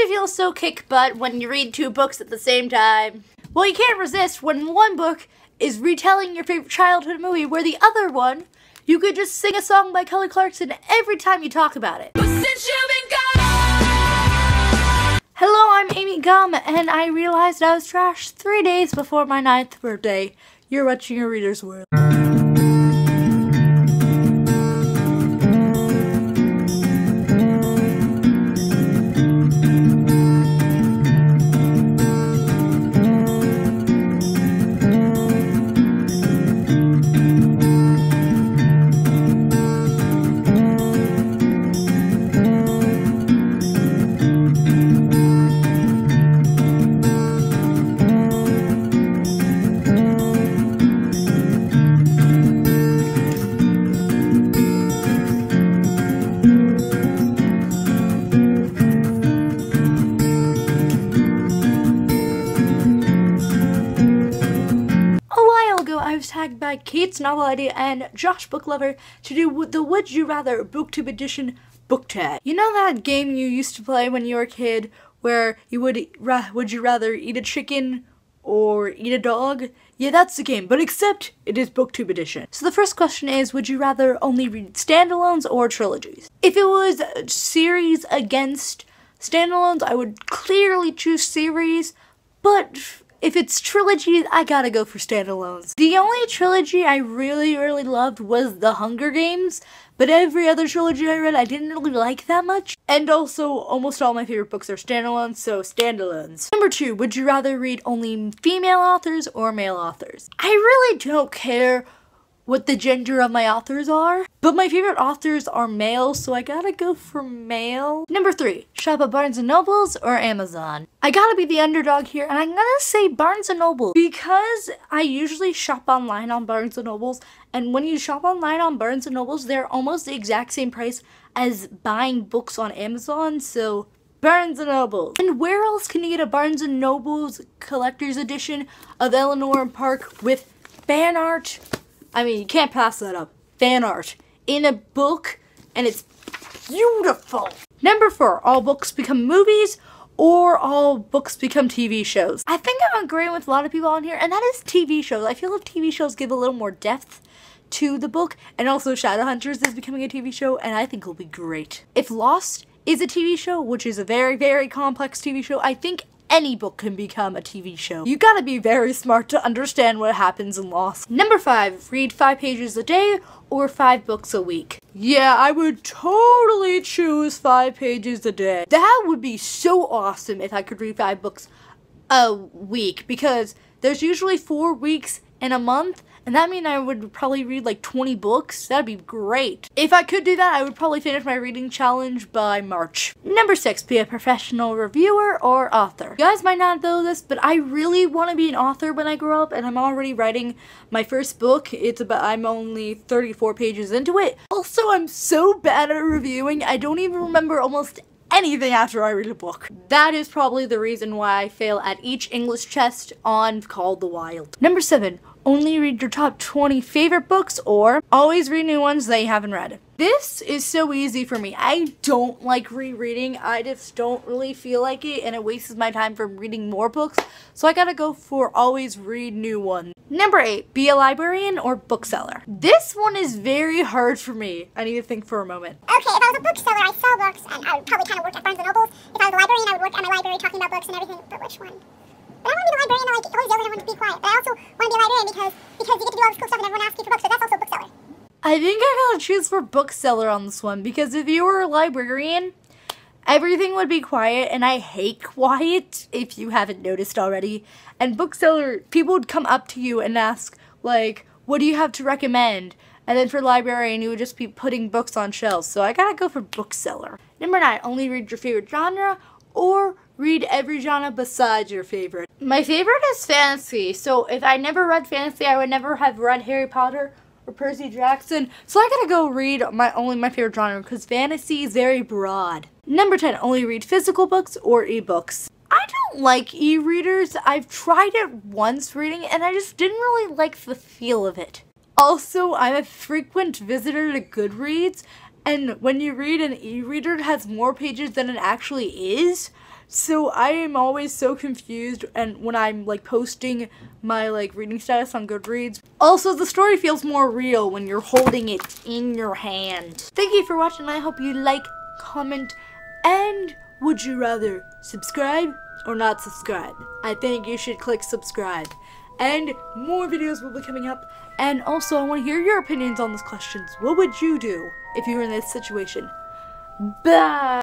you feel so kick butt when you read 2 books at the same time? Well, you can't resist when one book is retelling your favorite childhood movie, where the other one, you could just sing a song by Kelly Clarkson every time you talk about it. But since you've been gone. Hello, I'm Amy Gum, and I realized I was trash 3 days before my 9th birthday. You're watching A Reader's World. I was tagged by Kate's Novel Idea and Josh Book Lover to do the Would You Rather Booktube Edition book tag. You know that game you used to play when you were a kid where you would you rather eat a chicken or eat a dog? Yeah, that's the game, but except it is Booktube Edition. So the first question is, would you rather only read standalones or trilogies? If it was a series against standalones, I would clearly choose series, but if it's trilogies, I gotta go for standalones. The only trilogy I really loved was The Hunger Games, but every other trilogy I read I didn't really like that much. And also, almost all my favorite books are standalones, so standalones. Number 2, would you rather read only female authors or male authors? I really don't care what the gender of my authors are, but my favorite authors are male, so I gotta go for male. Number 3, shop at Barnes & Nobles or Amazon? I gotta be the underdog here, and I'm gonna say Barnes & Noble because I usually shop online on Barnes & Nobles, and when you shop online on Barnes & Nobles, they're almost the exact same price as buying books on Amazon, so Barnes & Noble. And where else can you get a Barnes & Noble's collector's edition of Eleanor and Park with fan art? I mean, you can't pass that up. Fan art in a book, and it's beautiful. Number 4, all books become movies or all books become TV shows. I think I'm agreeing with a lot of people on here, and that is TV shows. I feel like TV shows give a little more depth to the book, and also Shadowhunters is becoming a TV show, and I think it'll be great. If Lost is a TV show, which is a very complex TV show, I think any book can become a TV show. You gotta be very smart to understand what happens in Lost. Number 5, read 5 pages a day or 5 books a week. Yeah, I would totally choose 5 pages a day. That would be so awesome if I could read 5 books a week, because there's usually 4 weeks in a month, and that means I would probably read like 20 books. That'd be great. If I could do that, I would probably finish my reading challenge by March. Number 6, be a professional reviewer or author. You guys might not know this, but I really want to be an author when I grow up, and I'm already writing my first book. I'm only 34 pages into it. Also, I'm so bad at reviewing, I don't even remember almost anything after I read a book. That is probably the reason why I fail at each English test on Called the Wild. Number 7, only read your top 20 favorite books or always read new ones that you haven't read. This is so easy for me. I don't like rereading. I just don't really feel like it, and it wastes my time from reading more books, so I gotta go for always read new ones. Number 8, be a librarian or bookseller. This one is very hard for me. I need to think for a moment. Okay, if I was a bookseller, I sell books, and I would probably kind of work at Barnes & Nobles. If I was a librarian, I would work at my library talking about books and everything, but which one? But I want to be the librarian that always yells at everyone to be quiet. But I also want to be a librarian because you get to do all this cool stuff and everyone asks you for books, so that's also a bookseller. I think I gotta choose for bookseller on this one, because if you were a librarian, everything would be quiet, and I hate quiet, if you haven't noticed already. And bookseller, people would come up to you and ask, like, what do you have to recommend? And then for librarian, you would just be putting books on shelves, so I gotta go for bookseller. Number 9, only read your favorite genre or read every genre besides your favorite. My favorite is fantasy, so if I never read fantasy, I would never have read Harry Potter or Percy Jackson, so I gotta go read only my favorite genre, because fantasy is very broad. Number 10, only read physical books or ebooks. I don't like e-readers. I've tried it once reading, and I just didn't really like the feel of it. Also, I'm a frequent visitor to Goodreads, And when you read, an e-reader has more pages than it actually is. So I am always so confused, and when I'm like posting my like reading status on Goodreads. Also, the story feels more real when you're holding it in your hand. Thank you for watching. I hope you like, comment, and would you rather subscribe or not subscribe? I think you should click subscribe. And more videos will be coming up. And also, I want to hear your opinions on these questions. What would you do if you were in this situation? Bye!